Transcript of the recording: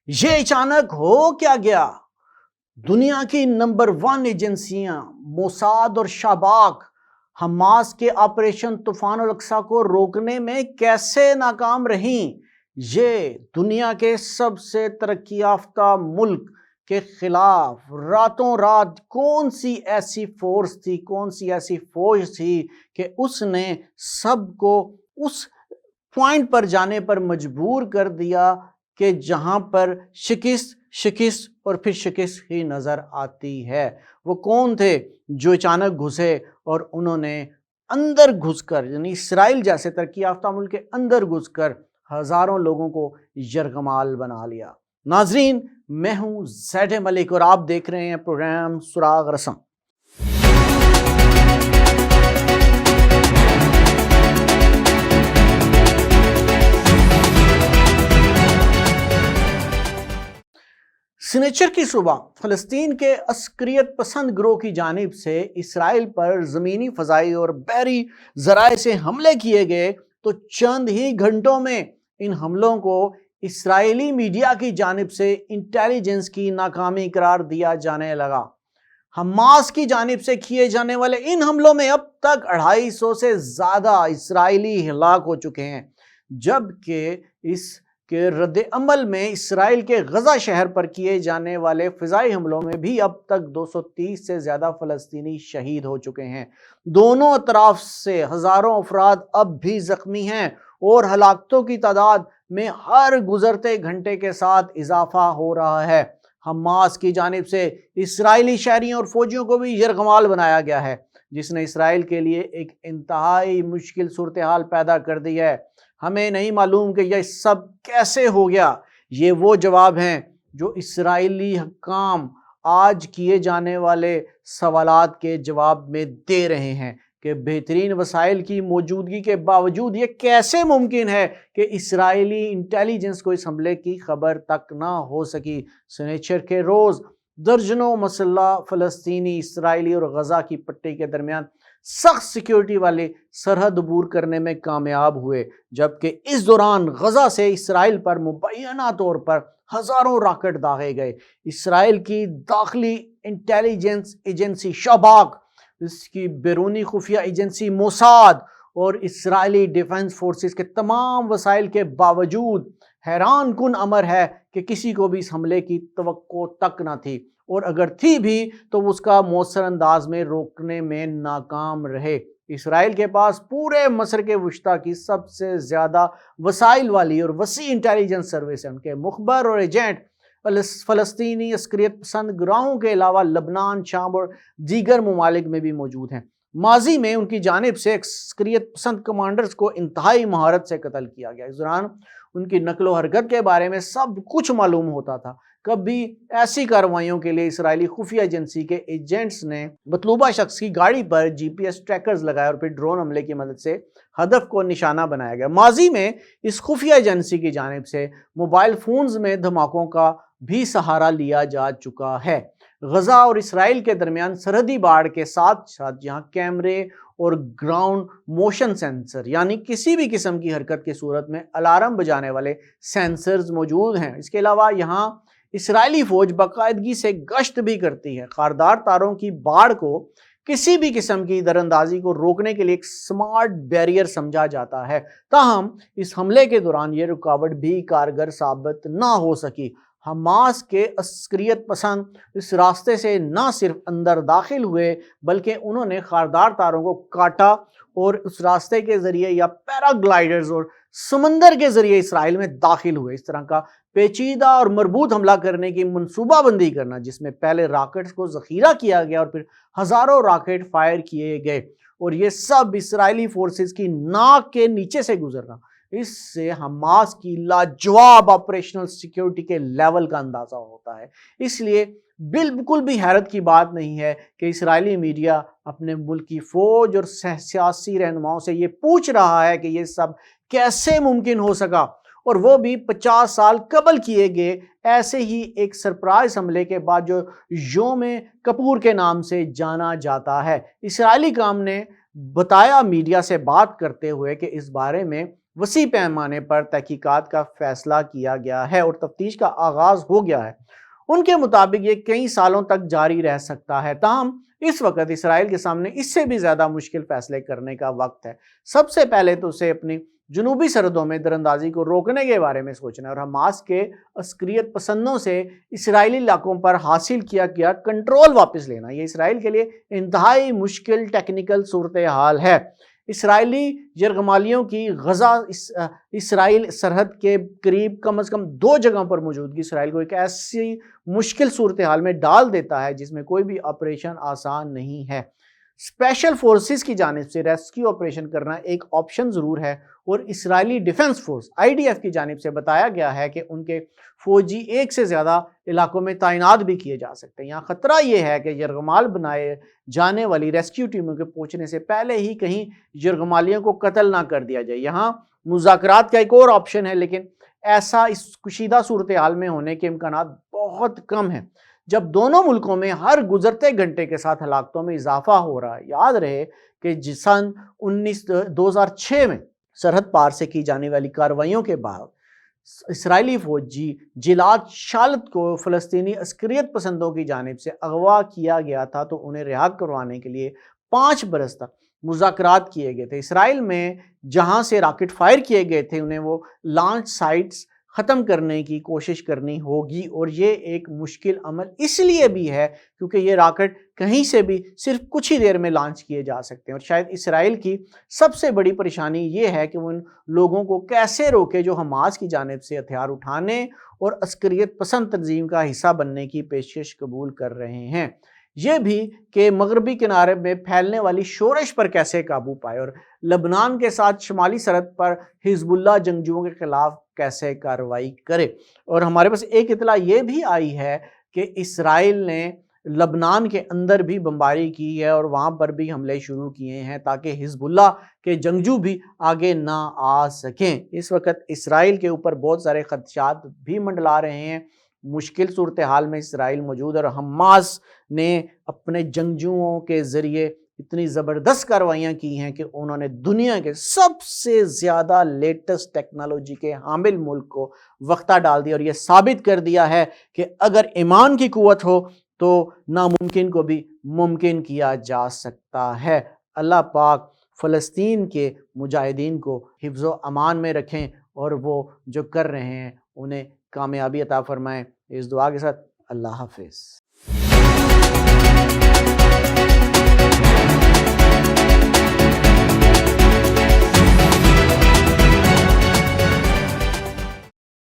یہ اچانک ہو کیا گیا؟ دنیا کی نمبر 1 ایجنسیاں موساد اور شاباک حماس کے آپریشن طوفان الاقصی کو روکنے میں کیسے ناکام رہیں؟ یہ دنیا کے سب سے ترقی یافتہ ملک کے خلاف راتوں رات کون سی ایسی فورس تھی، کون سی ایسی فوج تھی کہ اس نے سب کو اس پوائنٹ پر جانے پر مجبور کر دیا کہ جہاں پر شکست اور پھر شکست ہی نظر آتی ہے۔ وہ کون تھے جو اچانک گھسے اور انہوں نے اندر گھس کر، یعنی اسرائیل جیسے ترقی یافتہ ملک کے اندر گھس کر ہزاروں لوگوں کو یرغمال بنا لیا؟ ناظرین، میں ہوں زید ملک اور آپ دیکھ رہے ہیں پروگرام سراغ رسم۔ سنیچر کی صبح فلسطین کے عسکریت پسند گروہ کی جانب سے اسرائیل پر زمینی، فضائی اور بحری ذرائع سے حملے کیے گئے تو چند ہی گھنٹوں میں ان حملوں کو اسرائیلی میڈیا کی جانب سے انٹیلیجنس کی ناکامی قرار دیا جانے لگا۔ حماس کی جانب سے کیے جانے والے ان حملوں میں اب تک 250 سے زیادہ اسرائیلی ہلاک ہو چکے ہیں، جبکہ اس کے رد عمل میں اسرائیل کے غزہ شہر پر کیے جانے والے فضائی حملوں میں بھی اب تک 230 سے زیادہ فلسطینی شہید ہو چکے ہیں۔ دونوں اطراف سے ہزاروں افراد اب بھی زخمی ہیں اور ہلاکتوں کی تعداد میں ہر گزرتے گھنٹے کے ساتھ اضافہ ہو رہا ہے۔ حماس کی جانب سے اسرائیلی شہریوں اور فوجیوں کو بھی یرغمال بنایا گیا ہے، جس نے اسرائیل کے لیے ایک انتہائی مشکل صورتحال پیدا کر دی ہے۔ ہمیں نہیں معلوم کہ یہ سب کیسے ہو گیا۔ یہ وہ جواب ہیں جو اسرائیلی حکام آج کیے جانے والے سوالات کے جواب میں دے رہے ہیں کہ بہترین وسائل کی موجودگی کے باوجود یہ کیسے ممکن ہے کہ اسرائیلی انٹیلیجنس کو اس حملے کی خبر تک نہ ہو سکی۔ سنیچر کے روز درجنوں مسلح فلسطینی اسرائیلی اور غزہ کی پٹی کے درمیان سخت سیکیورٹی والی سرحد عبور کرنے میں کامیاب ہوئے، جبکہ اس دوران غزہ سے اسرائیل پر مبینہ طور پر ہزاروں راکٹ داغے گئے۔ اسرائیل کی داخلی انٹیلیجنس ایجنسی شاباک، اس کی بیرونی خفیہ ایجنسی موساد اور اسرائیلی ڈیفنس فورسز کے تمام وسائل کے باوجود حیران کن امر ہے کہ کسی کو بھی اس حملے کی توقع تک نہ تھی، اور اگر تھی بھی تو اس کا مؤثر انداز میں روکنے میں ناکام رہے۔ اسرائیل کے پاس پورے مشرق وسطیٰ کی سب سے زیادہ وسائل والی اور وسیع انٹیلیجنس سروس ہے۔ ان کے مخبر اور ایجنٹ فلسطینی عسکریت پسند گروہوں کے علاوہ لبنان، شام اور دیگر ممالک میں بھی موجود ہیں۔ ماضی میں ان کی جانب سے عسکریت پسند کمانڈرز کو انتہائی مہارت سے قتل کیا گیا۔ اس دوران ان کی نقل و حرکت کے بارے میں سب کچھ معلوم ہوتا تھا۔ کبھی ایسی کارروائیوں کے لیے اسرائیلی خفیہ ایجنسی کے ایجنٹس نے مطلوبہ شخص کی گاڑی پر GPS ٹریکرز لگائے اور پھر ڈرون حملے کی مدد سے ہدف کو نشانہ بنایا گیا۔ ماضی میں اس خفیہ ایجنسی کی جانب سے موبائل فونز میں دھماکوں کا بھی سہارا لیا جا چکا ہے۔ غزہ اور اسرائیل کے درمیان سرحدی باڑ کے ساتھ ساتھ جہاں کیمرے اور گراؤنڈ موشن سینسر، یعنی کسی بھی قسم کی حرکت کی صورت میں الارم بجانے والے سینسرز موجود ہیں۔ اس کے علاوہ یہاں اسرائیلی فوج باقاعدگی سے گشت بھی کرتی ہے۔ خاردار تاروں کی باڑ کو کسی بھی قسم کی دراندازی کو روکنے کے لیے ایک سمارٹ بیریئر سمجھا جاتا ہے، تاہم اس حملے کے دوران یہ رکاوٹ بھی کارگر ثابت نہ ہو سکی۔ حماس کے عسکریت پسند اس راستے سے نہ صرف اندر داخل ہوئے بلکہ انہوں نے خاردار تاروں کو کاٹا اور اس راستے کے ذریعے یا پیراگلائڈرز اور سمندر کے ذریعے اسرائیل میں داخل ہوئے۔ اس طرح کا پیچیدہ اور مربوط حملہ کرنے کی منصوبہ بندی کرنا، جس میں پہلے راکٹس کو ذخیرہ کیا گیا اور پھر ہزاروں راکٹ فائر کیے گئے اور یہ سب اسرائیلی فورسز کی ناک کے نیچے سے گزرنا، اس سے حماس کی لاجواب آپریشنل سیکیورٹی کے لیول کا اندازہ ہوتا ہے۔ اس لیے بالکل بھی حیرت کی بات نہیں ہے کہ اسرائیلی میڈیا اپنے ملک کی فوج اور سیاسی رہنماؤں سے یہ پوچھ رہا ہے کہ یہ سب کیسے ممکن ہو سکا، اور وہ بھی 50 سال قبل کیے گئے ایسے ہی ایک سرپرائز حملے کے بعد جو یوم کپور کے نام سے جانا جاتا ہے۔ اسرائیلی کام نے بتایا میڈیا سے بات کرتے ہوئے کہ اس بارے میں وسیع پیمانے پر تحقیقات کا فیصلہ کیا گیا ہے اور تفتیش کا آغاز ہو گیا ہے۔ ان کے مطابق یہ کئی سالوں تک جاری رہ سکتا ہے، تاہم اس وقت اسرائیل کے سامنے اس سے بھی زیادہ مشکل فیصلے کرنے کا وقت ہے۔ سب سے پہلے تو اسے اپنی جنوبی سرحدوں میں دراندازی کو روکنے کے بارے میں سوچنا ہے اور حماس کے عسکریت پسندوں سے اسرائیلی علاقوں پر حاصل کیا گیا کنٹرول واپس لینا۔ یہ اسرائیل کے لیے انتہائی مشکل ٹیکنیکل صورتحال ہے۔ اسرائیلی یرغمالیوں کی غزہ اسرائیل سرحد کے قریب کم از کم 2 جگہوں پر موجودگی اسرائیل کو ایک ایسی مشکل صورتحال میں ڈال دیتا ہے جس میں کوئی بھی آپریشن آسان نہیں ہے۔ اسپیشل فورسز کی جانب سے ریسکیو آپریشن کرنا ایک آپشن ضرور ہے اور اسرائیلی ڈیفنس فورس IDF کی جانب سے بتایا گیا ہے کہ ان کے فوجی 1 سے زیادہ علاقوں میں تعینات بھی کیے جا سکتے ہیں۔ یہاں خطرہ یہ ہے کہ یرغمال بنائے جانے والی ریسکیو ٹیموں کے پہنچنے سے پہلے ہی کہیں یرغمالیوں کو قتل نہ کر دیا جائے۔ یہاں مذاکرات کا ایک اور آپشن ہے، لیکن ایسا اس کشیدہ صورتحال میں ہونے کے امکانات بہت کم ہیں جب دونوں ملکوں میں ہر گزرتے گھنٹے کے ساتھ ہلاکتوں میں اضافہ ہو رہا ہے۔ یاد رہے کہ سن 2006 میں سرحد پار سے کی جانے والی کارروائیوں کے بعد اسرائیلی فوجی جیلاد شالت کو فلسطینی عسکریت پسندوں کی جانب سے اغوا کیا گیا تھا، تو انہیں رہا کروانے کے لیے 5 برس تک مذاکرات کیے گئے تھے۔ اسرائیل میں جہاں سے راکٹ فائر کیے گئے تھے انہیں وہ لانچ سائٹس ختم کرنے کی کوشش کرنی ہوگی، اور یہ ایک مشکل عمل اس لیے بھی ہے کیونکہ یہ راکٹ کہیں سے بھی صرف کچھ ہی دیر میں لانچ کیے جا سکتے ہیں، اور شاید اسرائیل کی سب سے بڑی پریشانی یہ ہے کہ وہ ان لوگوں کو کیسے روکے جو حماس کی جانب سے ہتھیار اٹھانے اور عسکریت پسند تنظیم کا حصہ بننے کی پیشکش قبول کر رہے ہیں۔ یہ بھی کہ مغربی کنارے میں پھیلنے والی شورش پر کیسے قابو پائے اور لبنان کے ساتھ شمالی سرحد پر حزب اللہ جنگجوؤں کے خلاف کیسے کارروائی کرے۔ اور ہمارے پاس ایک اطلاع یہ بھی آئی ہے کہ اسرائیل نے لبنان کے اندر بھی بمباری کی ہے اور وہاں پر بھی حملے شروع کیے ہیں تاکہ حزب اللہ کے جنگجو بھی آگے نہ آ سکیں۔ اس وقت اسرائیل کے اوپر بہت سارے خدشات بھی منڈلا رہے ہیں، مشکل صورتحال میں اسرائیل موجود ہے، اور حماس نے اپنے جنگجوؤں کے ذریعے اتنی زبردست کارروائیاں کی ہیں کہ انہوں نے دنیا کے سب سے زیادہ لیٹسٹ ٹیکنالوجی کے حامل ملک کو وقتہ ڈال دیا، اور یہ ثابت کر دیا ہے کہ اگر ایمان کی قوت ہو تو ناممکن کو بھی ممکن کیا جا سکتا ہے۔ اللہ پاک فلسطین کے مجاہدین کو حفظ و امان میں رکھیں اور وہ جو کر رہے ہیں انہیں کامیابی عطا فرمائیں۔ اس دعا کے ساتھ اللہ حافظ۔